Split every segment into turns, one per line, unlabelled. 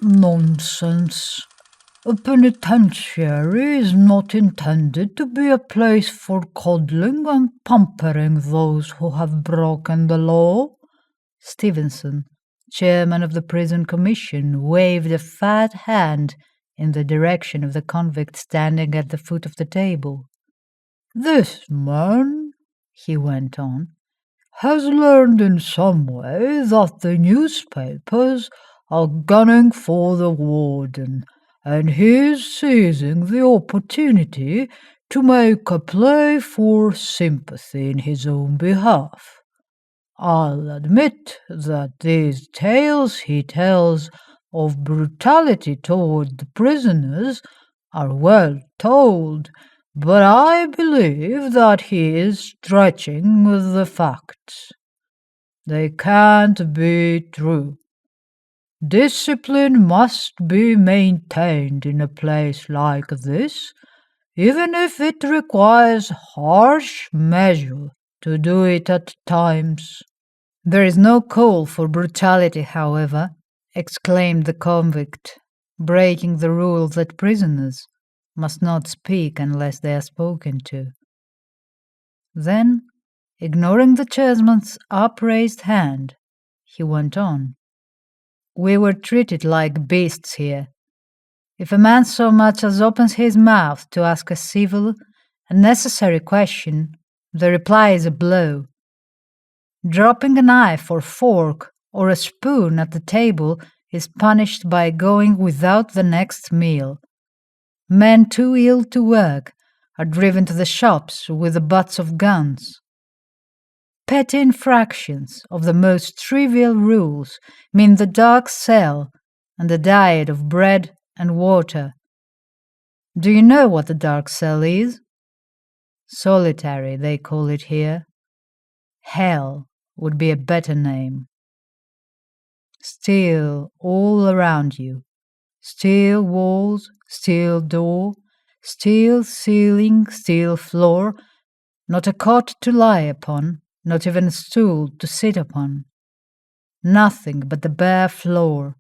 Nonsense. A penitentiary is not intended to be a place for coddling and pampering those who have broken the law. Stevenson, chairman of the prison commission, waved a fat hand in the direction of the convict standing at the foot of the table. This man, he went on, has learned in some way that the newspapers are gunning for the warden, and he is seizing the opportunity to make a play for sympathy in his own behalf. I'll admit that these tales he tells of brutality toward the prisoners are well told, but I believe that he is stretching the facts. They can't be true. Discipline must be maintained in a place like this, even if it requires harsh measure to do it at times. There is no call for brutality, however, exclaimed the convict, breaking the rule that prisoners must not speak unless they are spoken to. Then, ignoring the chairman's upraised hand, he went on. We were treated like beasts here. If a man so much as opens his mouth to ask a civil and necessary question, the reply is a blow. Dropping a knife or fork or a spoon at the table is punished by going without the next meal. Men too ill to work are driven to the shops with the butts of guns. Petty infractions of the most trivial rules mean the dark cell and a diet of bread and water. Do you know what the dark cell is? Solitary, they call it here. Hell would be a better name. Steel all around you. Steel walls, steel door, steel ceiling, steel floor, not a cot to lie upon, not even a stool to sit upon. Nothing but the bare floor.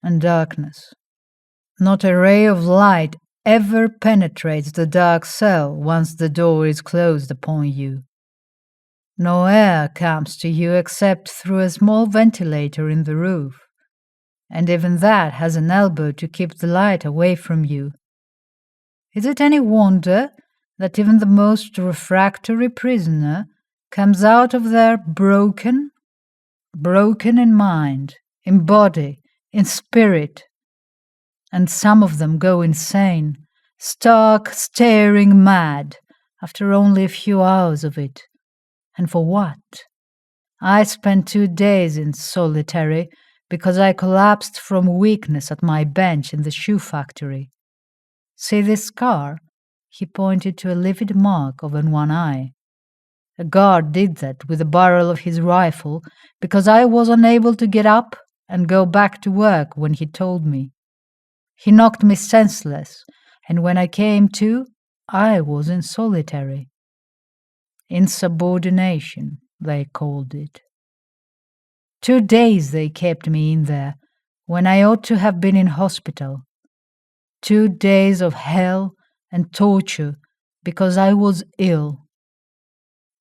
And darkness. Not a ray of light ever penetrates the dark cell once the door is closed upon you. No air comes to you except through a small ventilator in the roof, and even that has an elbow to keep the light away from you. Is it any wonder that even the most refractory prisoner comes out of there broken? Broken in mind, in body, in spirit. And some of them go insane, stark, staring mad, after only a few hours of it. And for what? I spent 2 days in solitary because I collapsed from weakness at my bench in the shoe factory. See this scar? He pointed to a livid mark over one eye. A guard did that with the barrel of his rifle because I was unable to get up and go back to work when he told me. He knocked me senseless, and when I came to, I was in solitary. Insubordination, they called it. 2 days they kept me in there, when I ought to have been in hospital. 2 days of hell and torture because I was ill.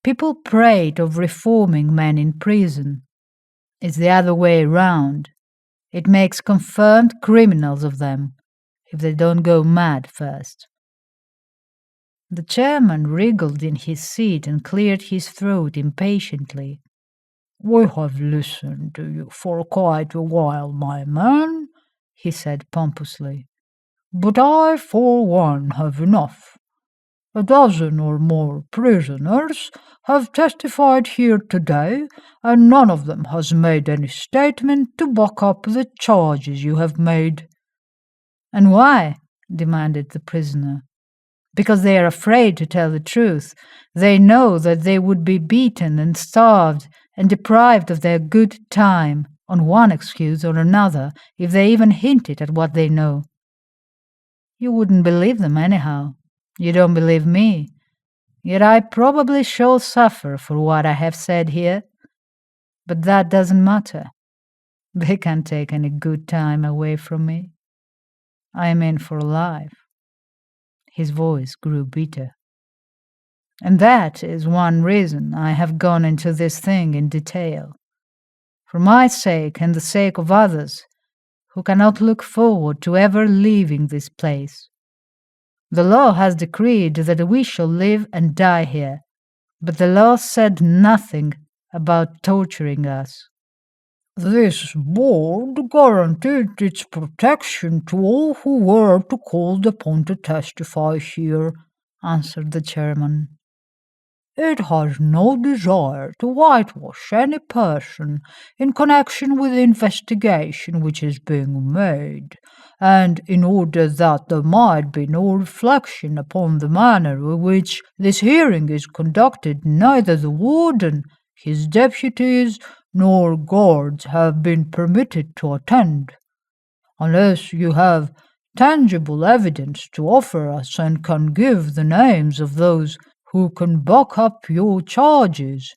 People prate of reforming men in prison. It's the other way round. It makes confirmed criminals of them, if they don't go mad first. The chairman wriggled in his seat and cleared his throat impatiently. We have listened to you for quite a while, my man, he said pompously. But I, for one, have enough. A dozen or more prisoners have testified here today, and none of them has made any statement to back up the charges you have made. And why? Demanded the prisoner. Because they are afraid to tell the truth. They know that they would be beaten and starved and deprived of their good time, on one excuse or another, if they even hinted at what they know. You wouldn't believe them anyhow. You don't believe me. Yet I probably shall suffer for what I have said here. But that doesn't matter. They can't take any good time away from me. I am in for life." His voice grew bitter. "And that is one reason I have gone into this thing in detail. For my sake and the sake of others who cannot look forward to ever leaving this place. The law has decreed that we shall live and die here, but the law said nothing about torturing us." "This board guaranteed its protection to all who were to called upon to testify here," answered the chairman. "It has no desire to whitewash any person in connection with the investigation which is being made, and in order that there might be no reflection upon the manner in which this hearing is conducted, neither the warden, his deputies, nor guards have been permitted to attend. Unless you have tangible evidence to offer us and can give the names of those who can back up your charges,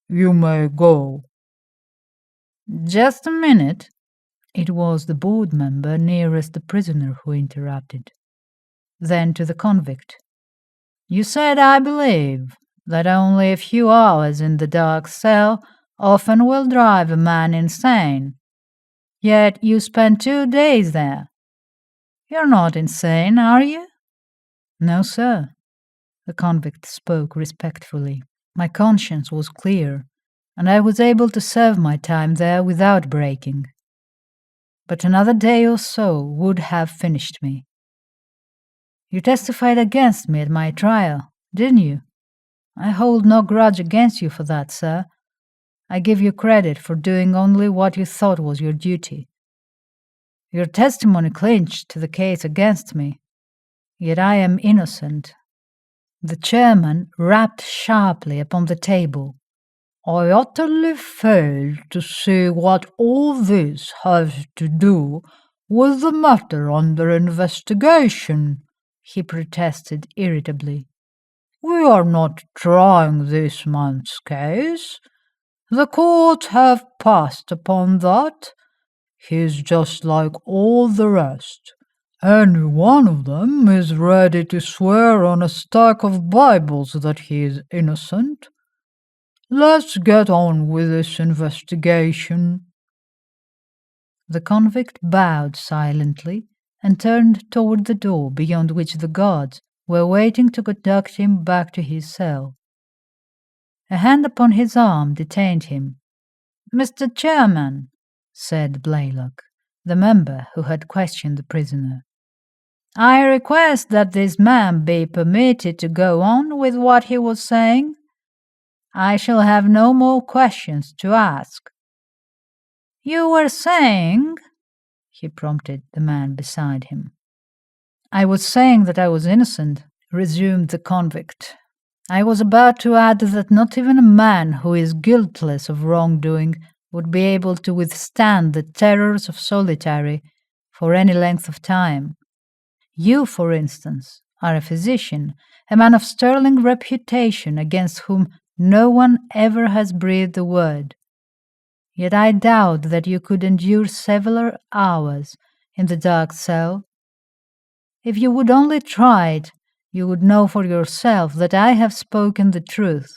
you may go." "Just a minute." It was the board member nearest the prisoner who interrupted. Then to the convict, "You said, I believe, that only a few hours in the dark cell often will drive a man insane. Yet you spent 2 days there. You're not insane, are you?" "No, sir." The convict spoke respectfully. "My conscience was clear, and I was able to serve my time there without breaking. But another day or so would have finished me. You testified against me at my trial, didn't you? I hold no grudge against you for that, sir. I give you credit for doing only what you thought was your duty. Your testimony clinched the case against me, yet I am innocent." The chairman rapped sharply upon the table. "I utterly fail to see what all this has to do with the matter under investigation," he protested irritably. "We are not trying this man's case. The court have passed upon that. He's just like all the rest. Any one of them is ready to swear on a stack of Bibles that he is innocent. Let's get on with this investigation." The convict bowed silently and turned toward the door beyond which the guards were waiting to conduct him back to his cell. A hand upon his arm detained him. "Mr. Chairman," said Blaylock, the member who had questioned the prisoner, "I request that this man be permitted to go on with what he was saying. I shall have no more questions to ask." "You were saying," he prompted the man beside him. "I was saying that I was innocent," resumed the convict. "I was about to add that not even a man who is guiltless of wrongdoing would be able to withstand the terrors of solitary for any length of time. You, for instance, are a physician, a man of sterling reputation against whom no one ever has breathed a word. Yet I doubt that you could endure several hours in the dark cell. If you would only try it, you would know for yourself that I have spoken the truth.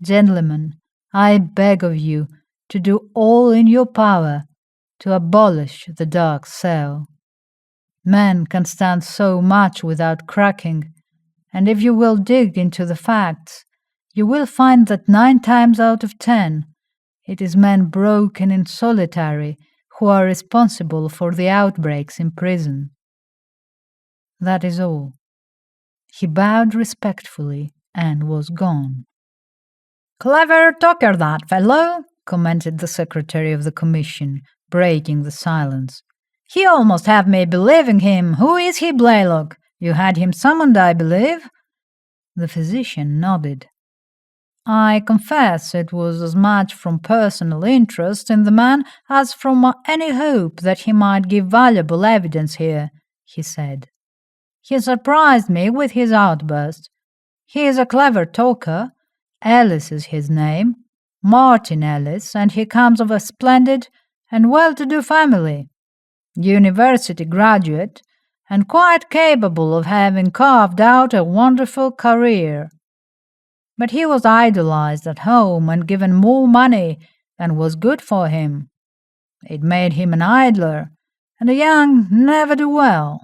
Gentlemen, I beg of you to do all in your power to abolish the dark cell. Men can stand so much without cracking, and if you will dig into the facts, you will find that 9 times out of 10 it is men broken in solitary who are responsible for the outbreaks in prison. That is all." He bowed respectfully and was gone. "Clever talker, that fellow," commented the secretary of the commission, breaking the silence. "He almost had me believing him. Who is he, Blaylock? You had him summoned, I believe?" The physician nodded. "I confess it was as much from personal interest in the man as from any hope that he might give valuable evidence here," he said. "He surprised me with his outburst. He is a clever talker. Ellis is his name, Martin Ellis, and he comes of a splendid and well-to-do family, university graduate, and quite capable of having carved out a wonderful career. But he was idolized at home and given more money than was good for him. It made him an idler, and the young never do well.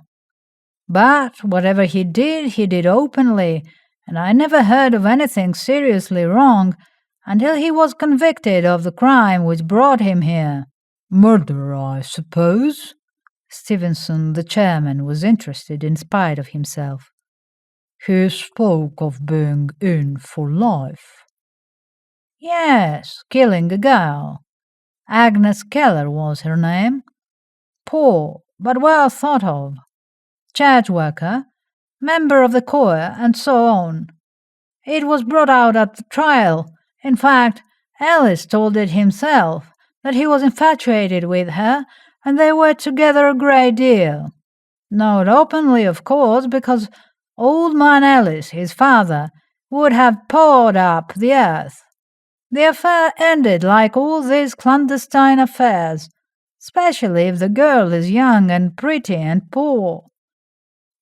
But whatever he did openly, and I never heard of anything seriously wrong until he was convicted of the crime which brought him here. Murder, I suppose? Stevenson, the chairman, was interested in spite of himself. He spoke of being in for life. Yes, killing a girl. Agnes Keller was her name. Poor, but well thought of. Church worker, member of the choir, and so on. It was brought out at the trial. In fact, Ellis told it himself, that he was infatuated with her, and they were together a great deal. Not openly, of course, because old man Ellis, his father, would have poured up the earth. The affair ended like all these clandestine affairs, especially if the girl is young and pretty and poor.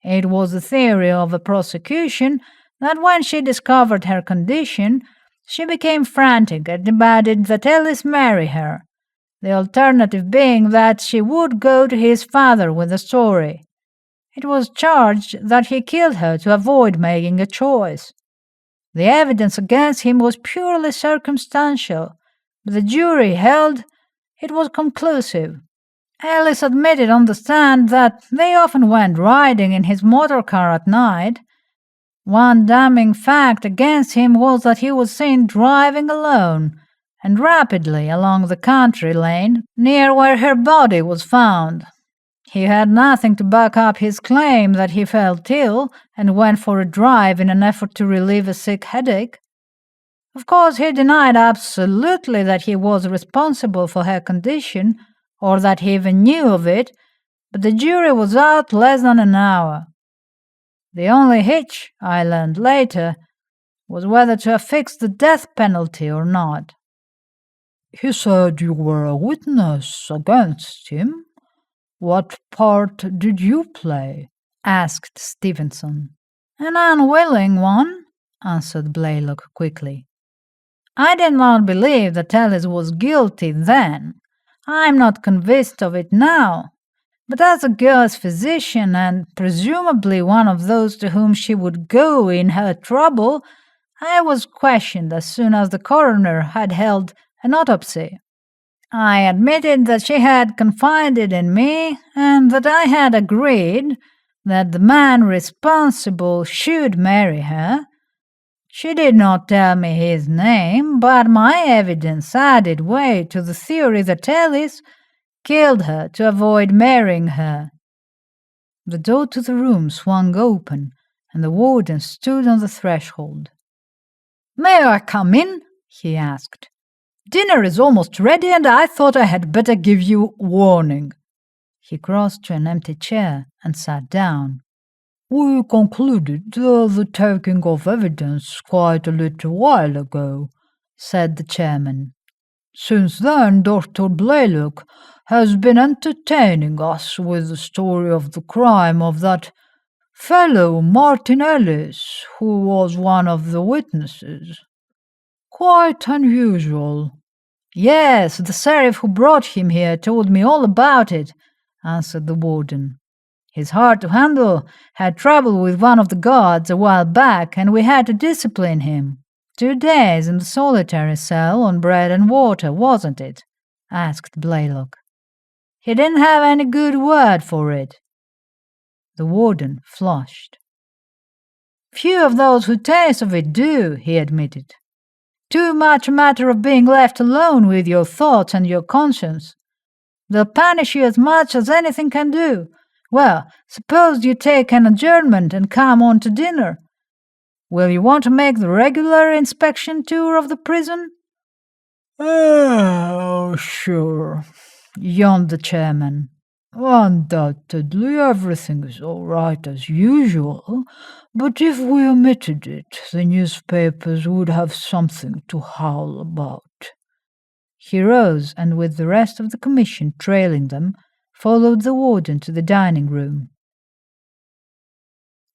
It was the theory of the prosecution that when she discovered her condition, she became frantic and demanded that Ellis marry her, the alternative being that she would go to his father with the story. It was charged that he killed her to avoid making a choice. The evidence against him was purely circumstantial, but the jury held it was conclusive. Ellis admitted on the stand that they often went riding in his motor car at night. One damning fact against him was that he was seen driving alone and rapidly along the country lane near where her body was found. He had nothing to back up his claim that he felt ill and went for a drive in an effort to relieve a sick headache. Of course, he denied absolutely that he was responsible for her condition or that he even knew of it, but the jury was out less than an hour. The only hitch, I learned later, was whether to affix the death penalty or not. He said you were a witness against him. What part did you play? Asked Stevenson. An unwilling one, answered Blaylock quickly. I did not believe that Ellis was guilty then. I am not convinced of it now. But as a girl's physician, and presumably one of those to whom she would go in her trouble, I was questioned as soon as the coroner had held an autopsy. I admitted that she had confided in me, and that I had agreed that the man responsible should marry her. She did not tell me his name, but my evidence added weight to the theory that Ellis killed her to avoid marrying her. The door to the room swung open, and the warden stood on the threshold. May I come in? He asked. Dinner is almost ready, and I thought I had better give you warning. He crossed to an empty chair and sat down. We concluded the taking of evidence quite a little while ago, said the chairman. Since then, Dr. Blaylock has been entertaining us with the story of the crime of that fellow Martin Ellis, who was one of the witnesses. Quite unusual. Yes, the sheriff who brought him here told me all about it, answered the warden. He's hard to handle, had trouble with one of the guards a while back, and we had to discipline him. 2 days in the solitary cell on bread and water, wasn't it? Asked Blaylock. He didn't have any good word for it. The warden flushed. Few of those who taste of it do, he admitted. Too much a matter of being left alone with your thoughts and your conscience. They'll punish you as much as anything can do. Well, suppose you take an adjournment and come on to dinner. Will you want to make the regular inspection tour of the prison? Oh, sure, yawned the chairman. Undoubtedly everything is all right as usual, but if we omitted it, the newspapers would have something to howl about. He rose and, with the rest of the commission trailing them, followed the warden to the dining room.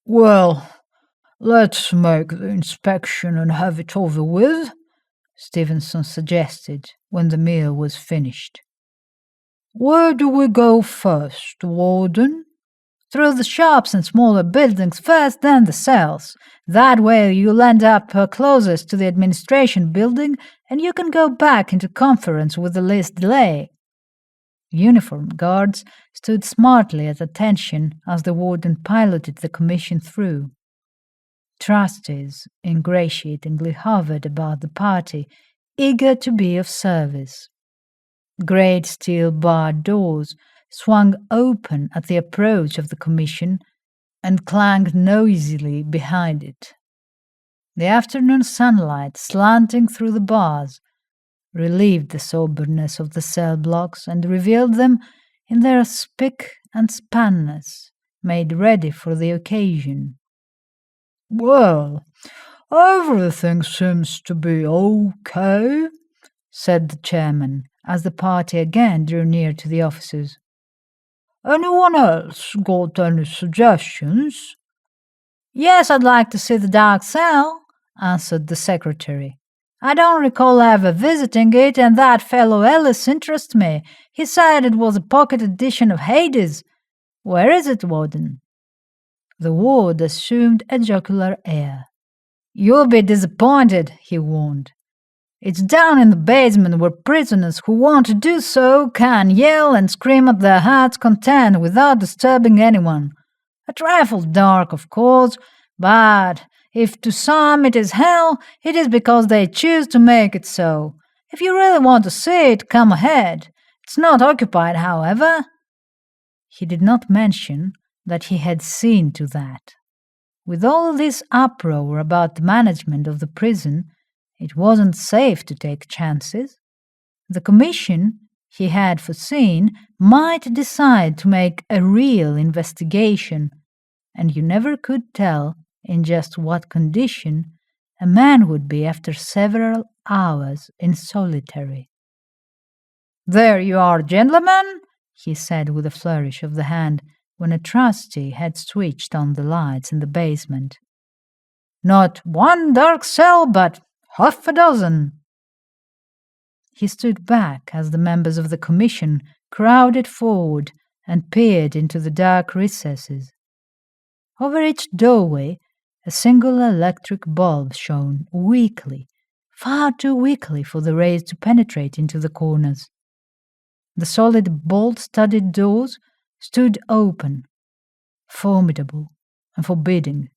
"Well, let's make the inspection and have it over with,"
Stevenson suggested when the meal was finished.
"Where do we go first, warden?"
"Through the shops and smaller buildings first, then the cells. That way you'll end up closest to the administration building, and you can go back into conference with the least delay." Uniformed guards stood smartly at attention as the warden piloted the commission through. Trustees ingratiatingly hovered about the party, eager to be of service. Great steel barred doors swung open at the approach of the commission and clanged noisily behind it. The afternoon sunlight, slanting through the bars, relieved the soberness of the cell blocks and revealed them in their spick and spanness, made ready for the occasion.
"Well, everything seems to be okay,"
said the chairman, as the party again drew near to the offices.
"Anyone else got any suggestions?"
"Yes, I'd like to see the dark cell," answered the secretary. "I don't recall ever visiting it, and that fellow Ellis interests me. He said it was a pocket edition of Hades. Where is it, warden?" The ward assumed a jocular air. "You'll be disappointed," he warned. "It's down in the basement where prisoners who want to do so can yell and scream at their heart's content without disturbing anyone. A trifle dark, of course, but if to some it is hell, it is because they choose to make it so. If you really want to see it, come ahead. It's not occupied, however." He did not mention that he had seen to that. With all this uproar about the management of the prison, it wasn't safe to take chances. The commission, he had foreseen, might decide to make a real investigation, and you never could tell in just what condition a man would be after several hours in solitary. "There you are, gentlemen," he said with a flourish of the hand when a trustee had switched on the lights in the basement. "Not one dark cell, but half a dozen." He stood back as the members of the commission crowded forward and peered into the dark recesses. Over each doorway, a single electric bulb shone weakly, far too weakly for the rays to penetrate into the corners. The solid bolt-studded doors stood open, formidable and forbidding.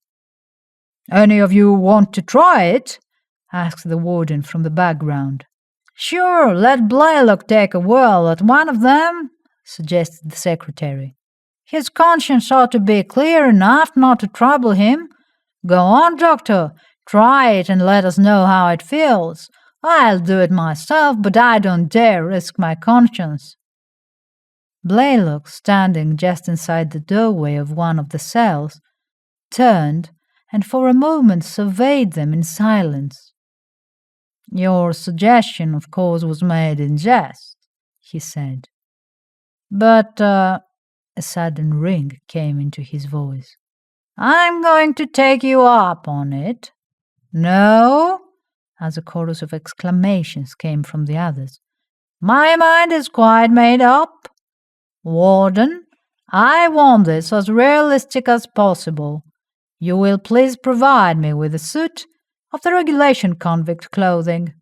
"Any of you want to try it?"
asked the warden from the background.
"Sure, let Blaylock take a whirl at one of them," suggested the secretary. "His conscience ought to be clear enough not to trouble him. Go on, doctor, try it and let us know how it feels. I'll do it myself, but I don't dare risk my conscience."
Blaylock, standing just inside the doorway of one of the cells, turned and for a moment surveyed them in silence. "Your suggestion, of course, was made in jest," he said. "But," a sudden ring came into his voice, "I'm going to take you up on it." "No?" as a chorus of exclamations came from the others. "My mind is quite made up. Warden, I want this as realistic as possible. You will please provide me with a suit of the regulation convict clothing."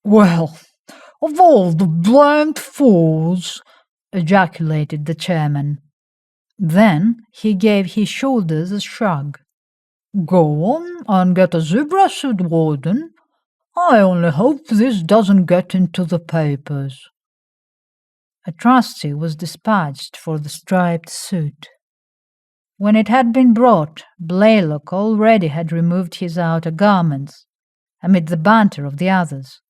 "Well, of all the blamed fools!" ejaculated the chairman.
Then he gave his shoulders a shrug.
"Go on and get a zebra suit, warden. I only hope this doesn't get into the papers."
A trustee was dispatched for the striped suit. When it had been brought, Blaylock already had removed his outer garments, amid the banter of the others.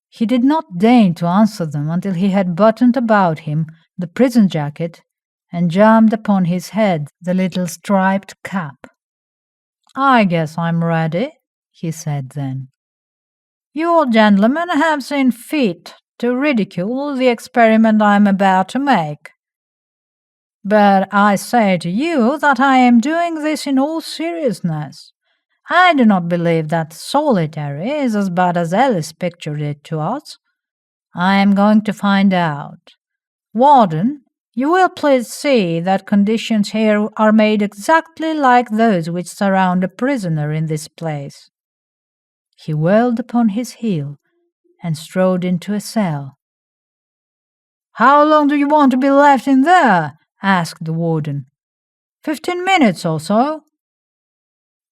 He did not deign to answer them until he had buttoned about him the prison jacket and jammed upon his head the little striped cap. "I guess I'm ready," he said then.
You gentlemen have seen fit to ridicule the experiment I am about to make. But I say to you that I am doing this in all seriousness. I do not believe that solitary is as bad as Ellis pictured it to us. I am going to find out. Warden, you will please see that conditions here are made exactly like those which surround a prisoner in this place. He whirled upon his heel and strode into a cell. How long do you want to be left in there? Asked the warden. 15 minutes or so.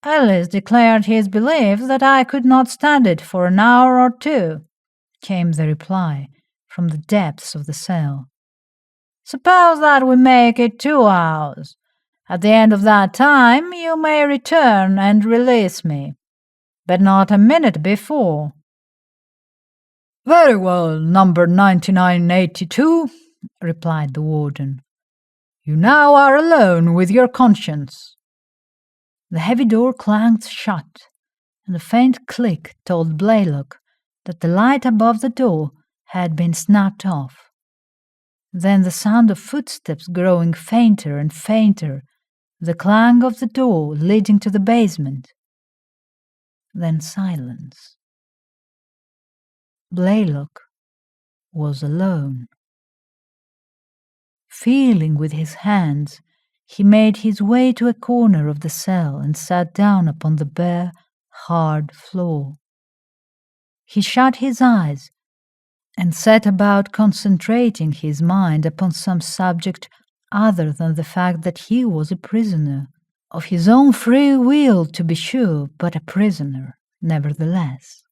Ellis declared his belief that I could not stand it for an hour or two, came the reply from the depths of the cell. Suppose that we make it 2 hours. At the end of that time you may return and release me, but not a minute before. Very well, number 9982, replied the warden. You now are alone with your conscience. The heavy door clanged shut, and a faint click told Blaylock that the light above the door had been snapped off. Then the sound of footsteps growing fainter and fainter, the clang of the door leading to the basement. Then silence. Blaylock was alone. Feeling with his hands, he made his way to a corner of the cell and sat down upon the bare, hard floor. He shut his eyes and set about concentrating his mind upon some subject other than the fact that he was a prisoner, of his own free will to be sure, but a prisoner nevertheless.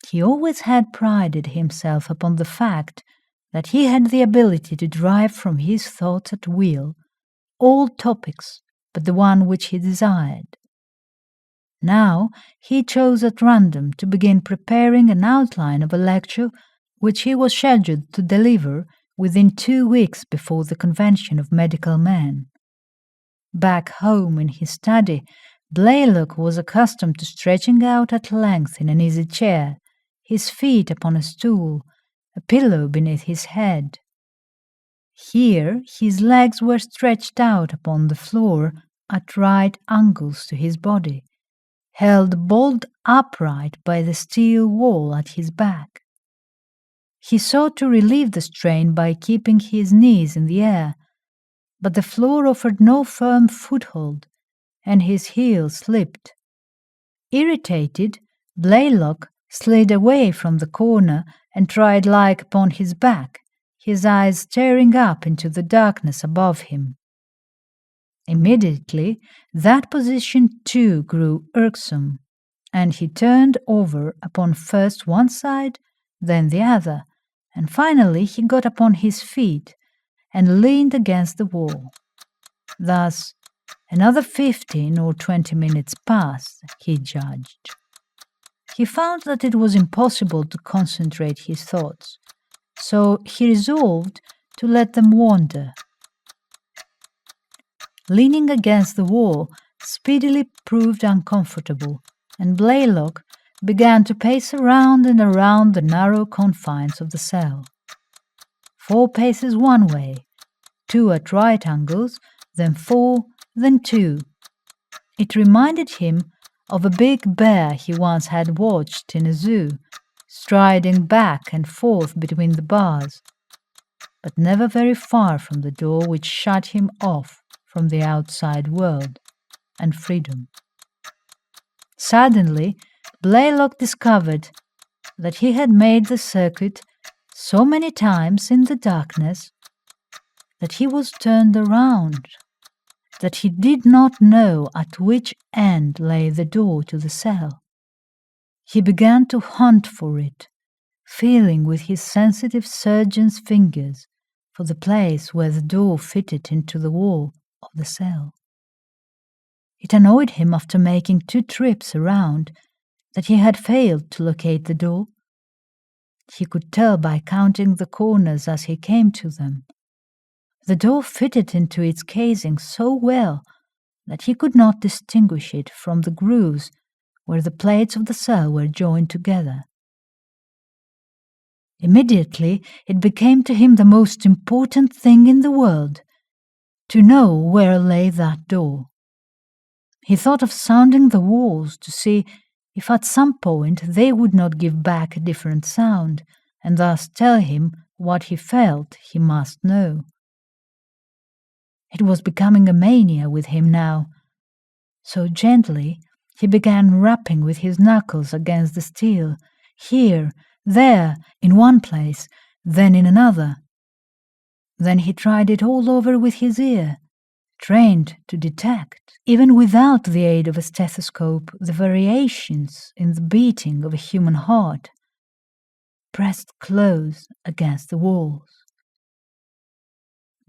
He always had prided himself upon the fact that he had the ability to drive from his thoughts at will all topics but the one which he desired. Now he chose at random to begin preparing an outline of a lecture which he was scheduled to deliver within 2 weeks before the Convention of Medical Men. Back home in his study, Blaylock was accustomed to stretching out at length in an easy chair, his feet upon a stool, a pillow beneath his head. Here his legs were stretched out upon the floor at right angles to his body, held bolt upright by the steel wall at his back. He sought to relieve the strain by keeping his knees in the air, but the floor offered no firm foothold, and his heel slipped. Irritated, Blaylock slid away from the corner and tried lie upon his back, his eyes staring up into the darkness above him. Immediately, that position too grew irksome, and he turned over upon first one side, then the other, and finally he got upon his feet and leaned against the wall. Thus, another 15 or 20 minutes passed, he judged. He found that it was impossible to concentrate his thoughts, so he resolved to let them wander. Leaning against the wall speedily proved uncomfortable, and Blaylock began to pace around and around the narrow confines of the cell. 4 paces one way, 2 at right angles, then 4, then 2. It reminded him of a big bear he once had watched in a zoo, striding back and forth between the bars, but never very far from the door which shut him off from the outside world and freedom. Suddenly, Blaylock discovered that he had made the circuit so many times in the darkness that he was turned around, that he did not know at which end lay the door to the cell. He began to hunt for it, feeling with his sensitive surgeon's fingers for the place where the door fitted into the wall of the cell. It annoyed him after making 2 trips around that he had failed to locate the door. He could tell by counting the corners as he came to them. The door fitted into its casing so well that he could not distinguish it from the grooves where the plates of the cell were joined together. Immediately it became to him the most important thing in the world to know where lay that door. He thought of sounding the walls to see if at some point they would not give back a different sound, and thus tell him what he felt he must know. It was becoming a mania with him now. So gently he began rapping with his knuckles against the steel, here, there, in one place, then in another. Then he tried it all over with his ear, trained to detect, even without the aid of a stethoscope, the variations in the beating of a human heart, pressed close against the walls.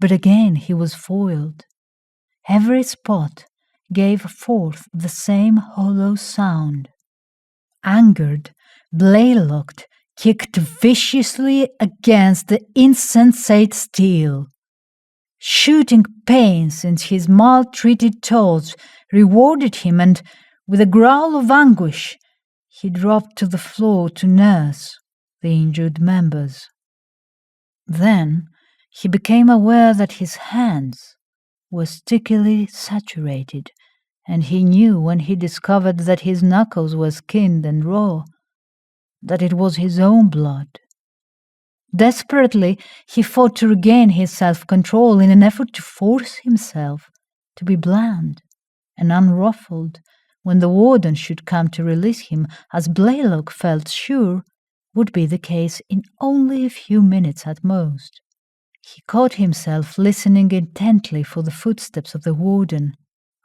But again he was foiled. Every spot gave forth the same hollow sound. Angered, Blaylock kicked viciously against the insensate steel. Shooting pains in his maltreated toes rewarded him, and with a growl of anguish, he dropped to the floor to nurse the injured members. Then he became aware that his hands were stickily saturated, and he knew when he discovered that his knuckles were skinned and raw, that it was his own blood. Desperately, he fought to regain his self-control in an effort to force himself to be bland and unruffled when the warden should come to release him, as Blaylock felt sure would be the case in only a few minutes at most. He caught himself listening intently for the footsteps of the warden,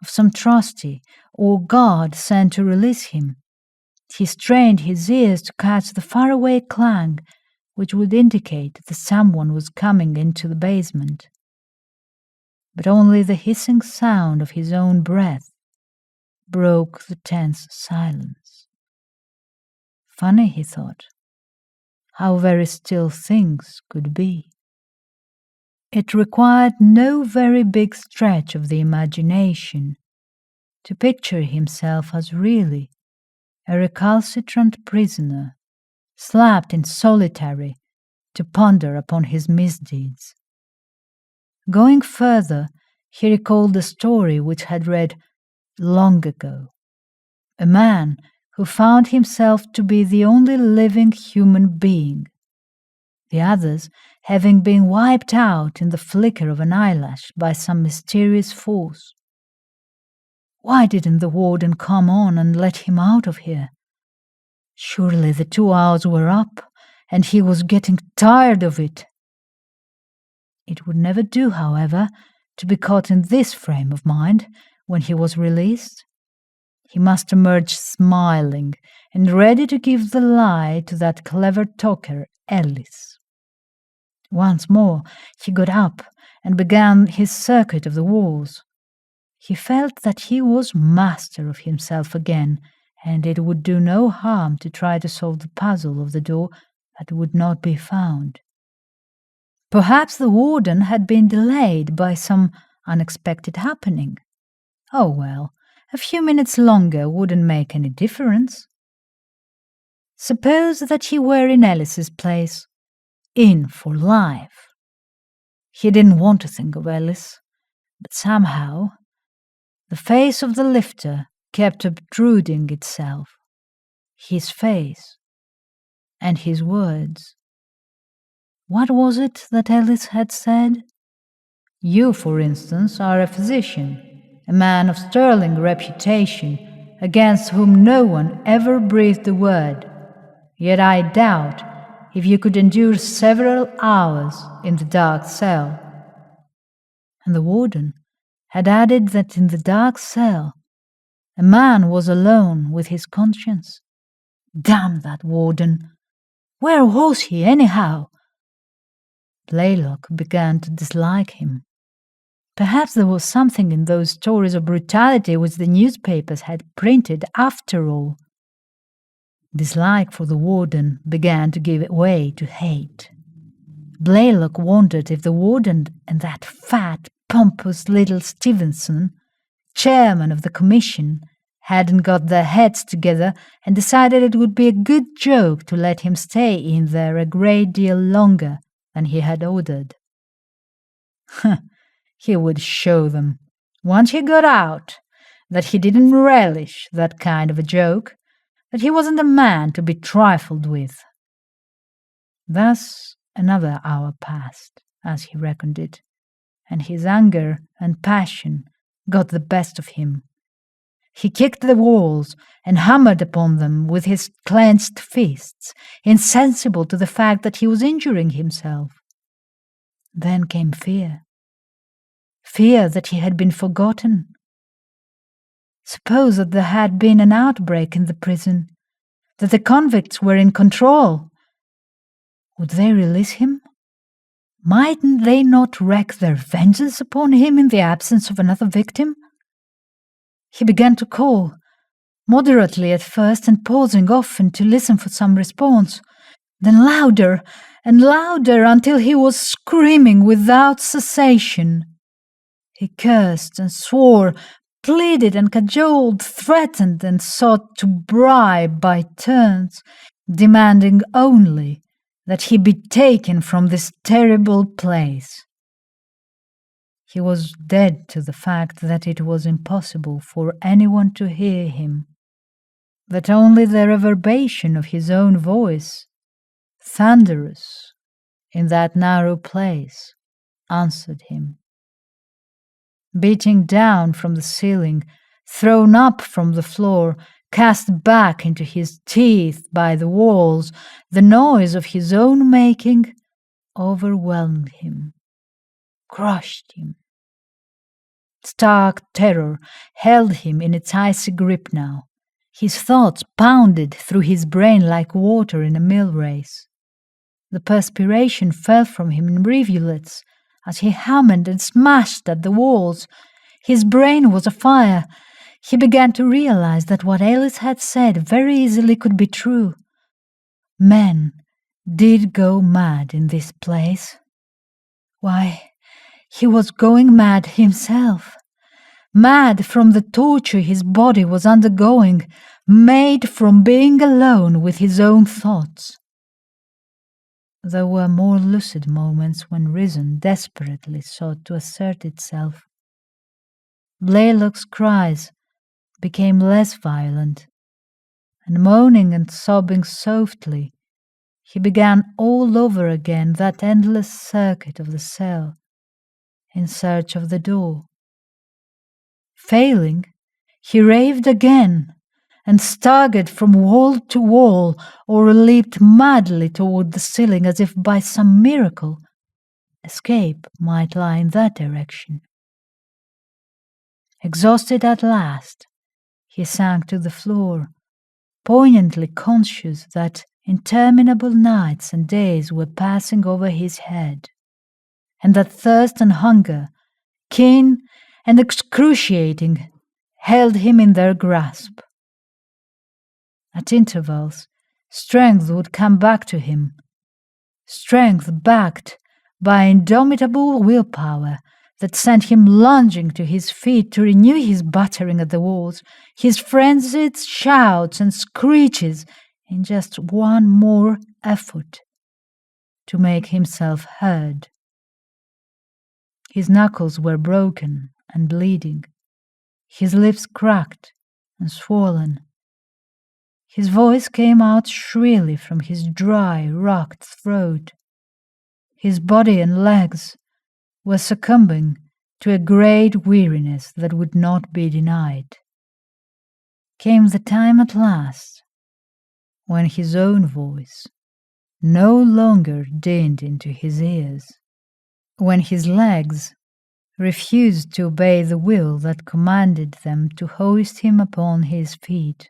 of some trusty or guard sent to release him. He strained his ears to catch the faraway clang which would indicate that someone was coming into the basement. But only the hissing sound of his own breath broke the tense silence. Funny, he thought, how very still things could be. It required no very big stretch of the imagination to picture himself as really a recalcitrant prisoner, slapped in solitary to ponder upon his misdeeds. Going further, he recalled the story which had read long ago. A man who found himself to be the only living human being, the others having been wiped out in the flicker of an eyelash by some mysterious force. Why didn't the warden come on and let him out of here? Surely the 2 hours were up, and he was getting tired of it. It would never do, however, to be caught in this frame of mind when he was released. He must emerge smiling and ready to give the lie to that clever talker, Ellis. Once more he got up and began his circuit of the walls. He felt that he was master of himself again, and it would do no harm to try to solve the puzzle of the door that would not be found. Perhaps the warden had been delayed by some unexpected happening. Oh well, a few minutes longer wouldn't make any difference. Suppose that he were in Ellis's place, in for life. He didn't want to think of Ellis, but somehow the face of the lifter kept obtruding itself, his face and his words. What was it that Ellis had said? You, for instance, are a physician, a man of sterling reputation, against whom no one ever breathed a word. Yet I doubt if you could endure several hours in the dark cell. And the warden had added that in the dark cell a man was alone with his conscience. Damn that warden! Where was he, anyhow? Blaylock began to dislike him. Perhaps there was something in those stories of brutality which the newspapers had printed after all. Dislike for the warden began to give way to hate. Blaylock wondered if the warden and that fat, pompous little Stevenson, chairman of the commission, hadn't got their heads together and decided it would be a good joke to let him stay in there a great deal longer than he had ordered. He would show them, once he got out, that he didn't relish that kind of a joke, that he wasn't a man to be trifled with. Thus another hour passed, as he reckoned it, and his anger and passion got the best of him. He kicked the walls and hammered upon them with his clenched fists, insensible to the fact that he was injuring himself. Then came fear. Fear that he had been forgotten. Suppose that there had been an outbreak in the prison, that the convicts were in control. Would they release him? Mightn't they not wreak their vengeance upon him in the absence of another victim? He began to call, moderately at first and pausing often to listen for some response, then louder and louder until he was screaming without cessation. He cursed and swore, pleaded and cajoled, threatened and sought to bribe by turns, demanding only that he be taken from this terrible place. He was dead to the fact that it was impossible for anyone to hear him, that only the reverberation of his own voice, thunderous in that narrow place, answered him. Beating down from the ceiling, thrown up from the floor, cast back into his teeth by the walls, the noise of his own making overwhelmed him, crushed him. Stark terror held him in its icy grip now. His thoughts pounded through his brain like water in a mill race. The perspiration fell from him in rivulets as he hammered and smashed at the walls. His brain was afire. He began to realize that what Alice had said very easily could be true. Men did go mad in this place. Why, he was going mad himself. Mad from the torture his body was undergoing, made from being alone with his own thoughts. There were more lucid moments when reason desperately sought to assert itself. Blaylock's cries became less violent, and moaning and sobbing softly, he began all over again that endless circuit of the cell in search of the door. Failing, he raved again and staggered from wall to wall or leaped madly toward the ceiling as if by some miracle escape might lie in that direction. Exhausted at last, he sank to the floor, poignantly conscious that interminable nights and days were passing over his head, and that thirst and hunger, keen and excruciating, held him in their grasp. At intervals, strength would come back to him, strength backed by indomitable willpower that sent him lunging to his feet to renew his battering at the walls, his frenzied shouts and screeches in just one more effort to make himself heard. His knuckles were broken and bleeding, his lips cracked and swollen. His voice came out shrilly from his dry, rocked throat. His body and legs were succumbing to a great weariness that would not be denied. Came the time at last when his own voice no longer dinned into his ears, when his legs refused to obey the will that commanded them to hoist him upon his feet,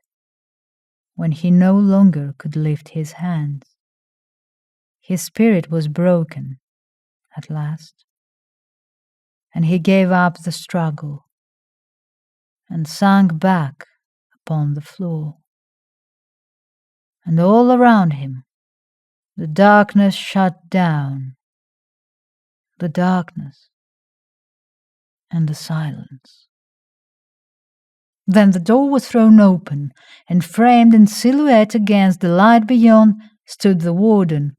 when he no longer could lift his hands. His spirit was broken at last, and he gave up the struggle and sank back upon the floor. And all around him the darkness shut down, the darkness and the silence. Then the door was thrown open, and framed in silhouette against the light beyond stood the warden.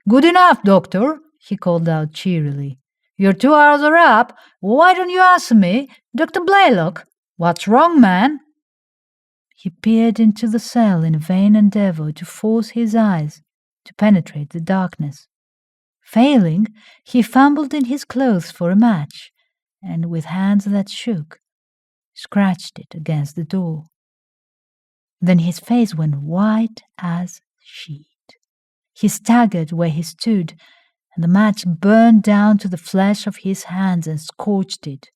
"Good enough, doctor," he called out cheerily. "Your 2 hours are up. Why don't you answer me? Dr. Blaylock, what's wrong, man?" He peered into the cell in a vain endeavor to force his eyes to penetrate the darkness. Failing, he fumbled in his clothes for a match, and with hands that shook, scratched it against the door. Then his face went white as sheet. He staggered where he stood, and the match burned down to the flesh of his hands and scorched it.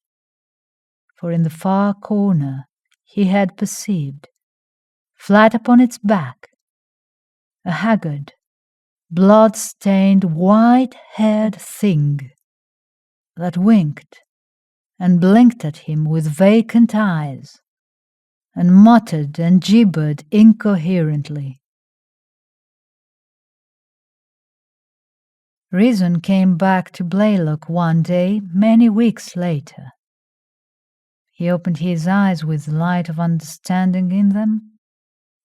For in the far corner he had perceived, flat upon its back, a haggard, blood-stained, white-haired thing that winked and blinked at him with vacant eyes, and muttered and gibbered incoherently. Reason came back to Blaylock one day many weeks later. He opened his eyes with the light of understanding in them,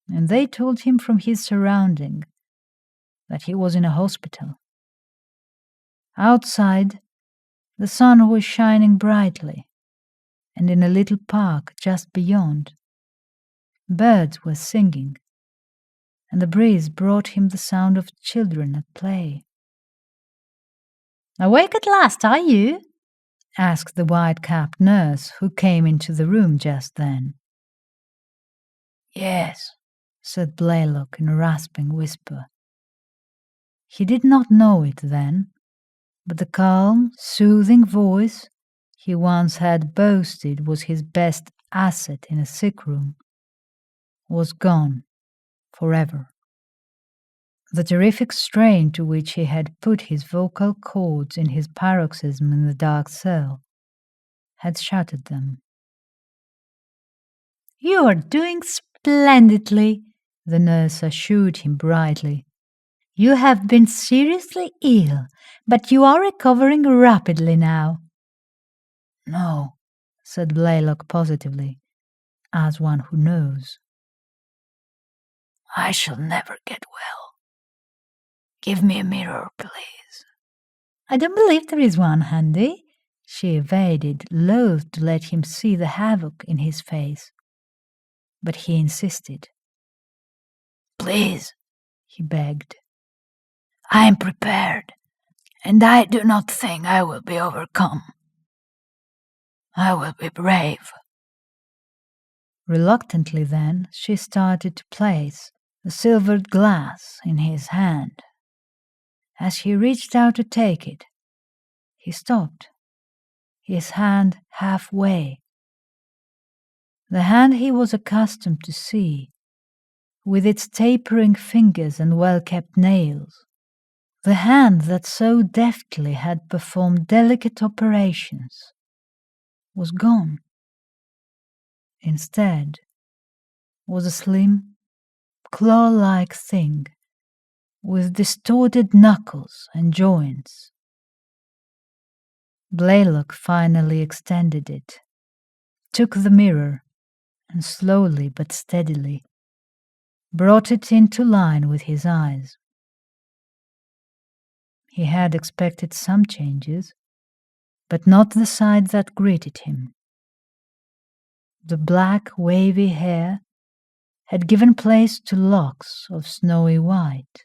and they told him from his surrounding that he was in a hospital. Outside, the sun was shining brightly, and in a little park just beyond, birds were singing, and the breeze brought him the sound of children at play. "Awake at last, are you?" asked the white-capped nurse who came into the room just then. "Yes," said Blaylock in a rasping whisper. He did not know it then, but the calm, soothing voice he once had boasted was his best asset in a sick room was gone forever. The terrific strain to which he had put his vocal cords in his paroxysm in the dark cell had shattered them. "You are doing splendidly," the nurse assured him brightly. "You have been seriously ill, but you are recovering rapidly now." "No," said Blaylock positively, as one who knows. "I shall never get well. Give me a mirror, please." "I don't believe there is one handy," she evaded, loath to let him see the havoc in his face. But he insisted. "Please," he begged. "I am prepared, and I do not think I will be overcome. I will be brave." Reluctantly then, she started to place the silvered glass in his hand. As he reached out to take it, he stopped, his hand halfway. The hand he was accustomed to see, with its tapering fingers and well-kept nails, the hand that so deftly had performed delicate operations, was gone. Instead, was a slim, claw-like thing with distorted knuckles and joints. Blaylock finally extended it, took the mirror, and slowly but steadily brought it into line with his eyes. He had expected some changes, but not the side that greeted him. The black, wavy hair had given place to locks of snowy white.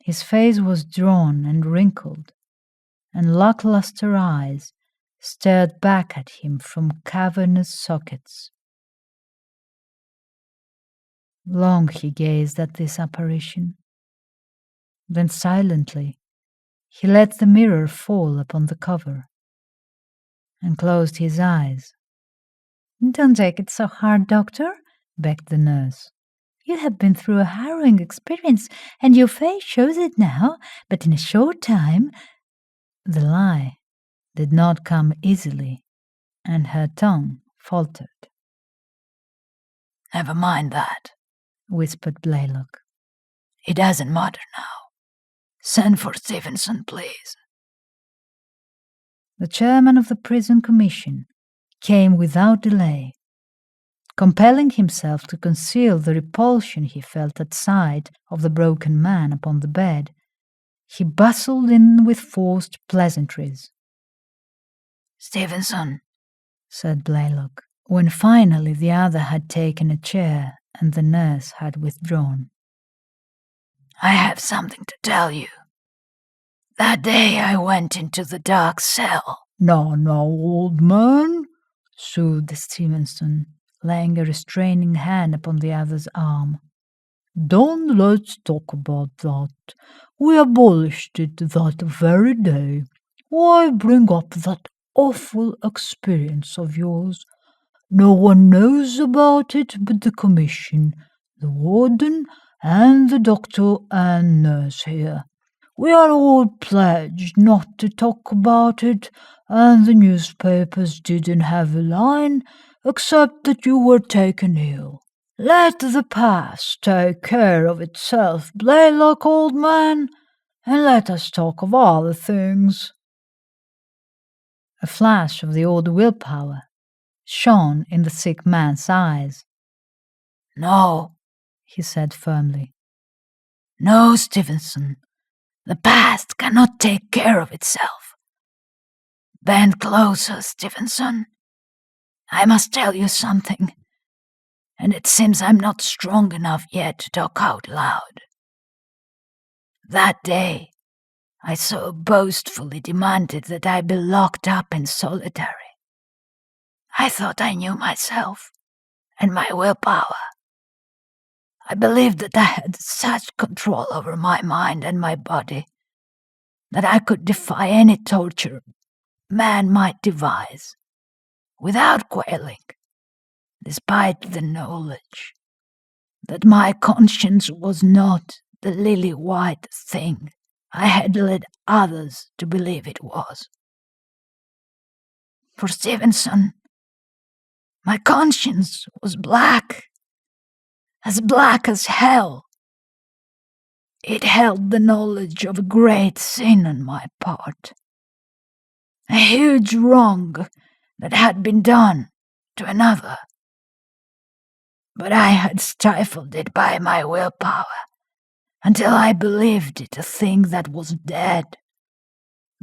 His face was drawn and wrinkled, and lackluster eyes stared back at him from cavernous sockets. Long he gazed at this apparition. Then silently he let the mirror fall upon the cover and closed his eyes. "Don't take it so hard, Doctor," begged the nurse. "You have been through a harrowing experience, and your face shows it now, but in a short time—" The lie did not come easily, and her tongue faltered. "Never mind that," whispered Blaylock. "It doesn't matter now. Send for Stevenson, please." The chairman of the prison commission came without delay,
Compelling himself to conceal the repulsion he felt at sight of the broken man upon the bed, he bustled in with forced pleasantries.
"Stevenson," said
Blaylock, when finally the other had taken a chair and the nurse had withdrawn.
"I have something to tell you. That day I went into the dark cell."
"No, old man," soothed Stevenson, laying a restraining hand upon the other's arm. "Don't let's talk about that. We abolished it that very day. Why bring up that awful experience of yours? No one knows about it but the commission, the warden, and the doctor and nurse here. We are all pledged not to talk about it, and the newspapers didn't have a line except that you were taken ill. Let the past take care of itself, Blaylock, old man, and let us talk of other things." A flash of the old willpower shone in the sick man's eyes.
"No,"
he said firmly.
"No, Stevenson. The past cannot take care of itself. Bend closer, Stevenson. I must tell you something, and it seems I'm not strong enough yet to talk out loud. That day, I so boastfully demanded that I be locked up in solitary. I thought I knew myself and my willpower. I believed that I had such control over my mind and my body that I could defy any torture man might devise, without quailing, despite the knowledge that my conscience was not the lily-white thing I had led others to believe it was. For Stevenson, my conscience was black as hell. It held the knowledge of a great sin on my part, a huge wrong that had been done to another. But I had stifled it by my willpower until I believed it a thing that was dead,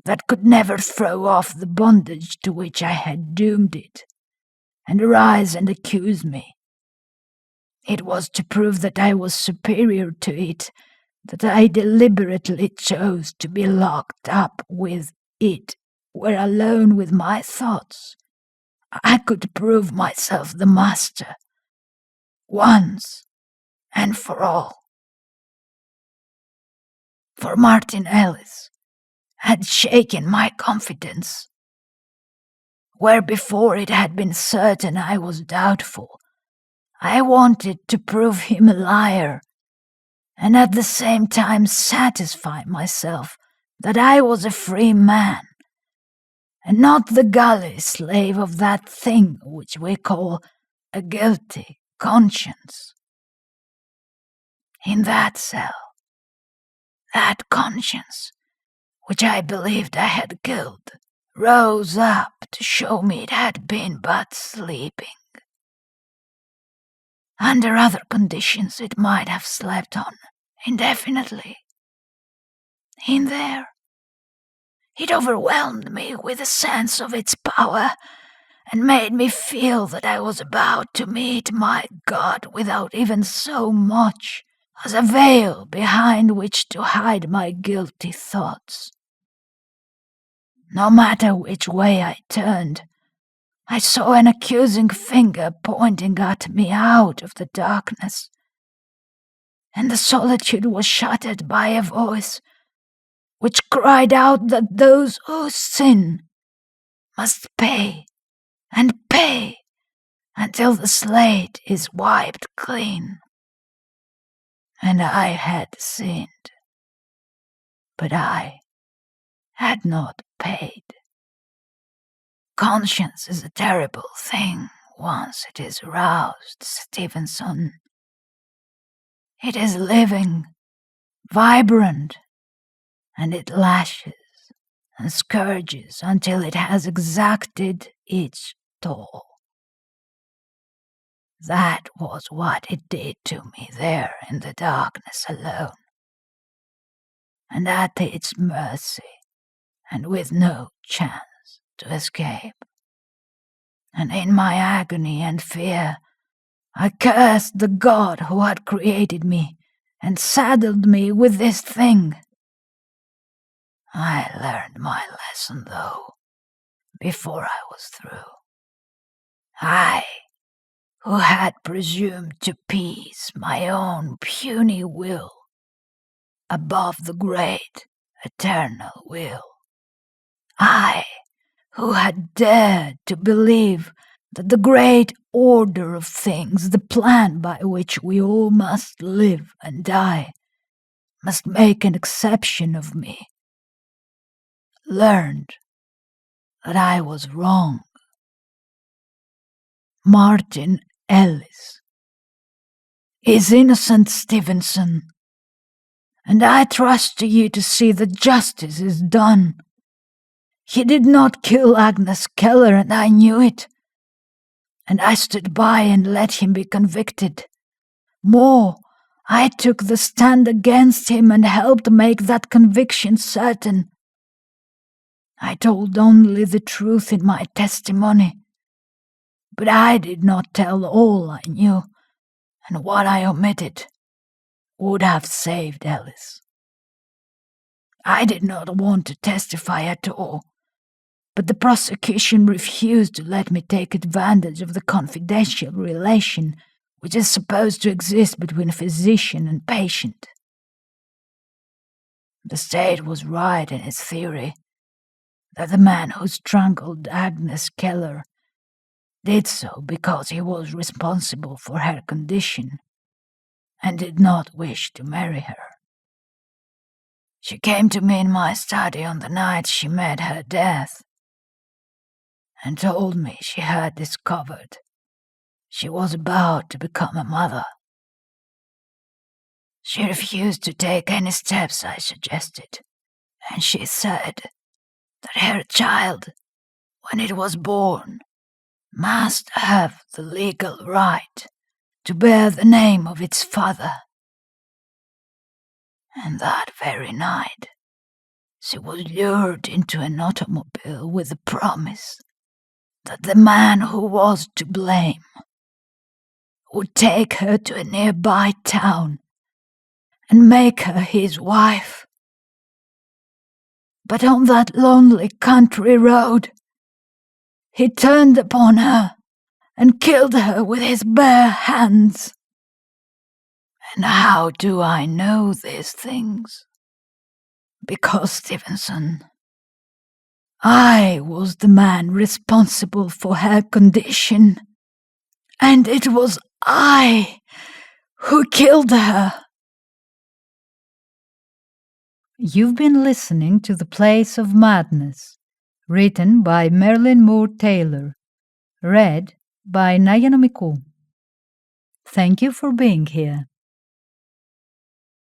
that could never throw off the bondage to which I had doomed it, and rise and accuse me. It was to prove that I was superior to it that I deliberately chose to be locked up with it, where alone with my thoughts I could prove myself the master, once and for all. For Martin Ellis had shaken my confidence, where before it had been certain I was doubtful. I wanted to prove him a liar, and at the same time satisfy myself that I was a free man, and not the galley slave of that thing which we call a guilty conscience. In that cell, that conscience, which I believed I had killed, rose up to show me it had been but sleeping. Under other conditions it might have slept on indefinitely. In there, it overwhelmed me with a sense of its power and made me feel that I was about to meet my God without even so much as a veil behind which to hide my guilty thoughts. No matter which way I turned, I saw an accusing finger pointing at me out of the darkness, and the solitude was shattered by a voice which cried out that those who sin must pay and pay until the slate is wiped clean. And I had sinned, but I had not paid. Conscience is a terrible thing once it is roused, Stevenson. It is living, vibrant, and it lashes and scourges until it has exacted its toll. That was what it did to me there in the darkness alone. And at its mercy, and with no chance to escape. And in my agony and fear, I cursed the God who had created me and saddled me with this thing. I learned my lesson, though, before I was through. I, who had presumed to please my own puny will above the great eternal will. I, who had dared to believe that the great order of things, the plan by which we all must live and die, must make an exception of me, learned that I was wrong. Martin Ellis is innocent, Stevenson, and I trust to you to see that justice is done. He did not kill Agnes Keller, and I knew it. And I stood by and let him be convicted. More, I took the stand against him and helped make that conviction certain. I told only the truth in my testimony, but I did not tell all I knew, and what I omitted would have saved Ellis. I did not want to testify at all, but the prosecution refused to let me take advantage of the confidential relation which is supposed to exist between physician and patient. The state was right in its theory that the man who strangled Agnes Keller did so because he was responsible for her condition and did not wish to marry her. She came to me in my study on the night she met her death and told me she had discovered she was about to become a mother. She refused to take any steps I suggested, and she said that her child, when it was born, must have the legal right to bear the name of its father. And that very night, she was lured into an automobile with the promise that the man who was to blame would take her to a nearby town and make her his wife. But on that lonely country road, he turned upon her and killed her with his bare hands. And how do I know these things? Because, Stevenson, I was the man responsible for her condition, and it was I who killed her.
You've been listening to The Place of Madness, written by Merlin Moore Taylor, read by Naya Nomiku. Thank you for being here.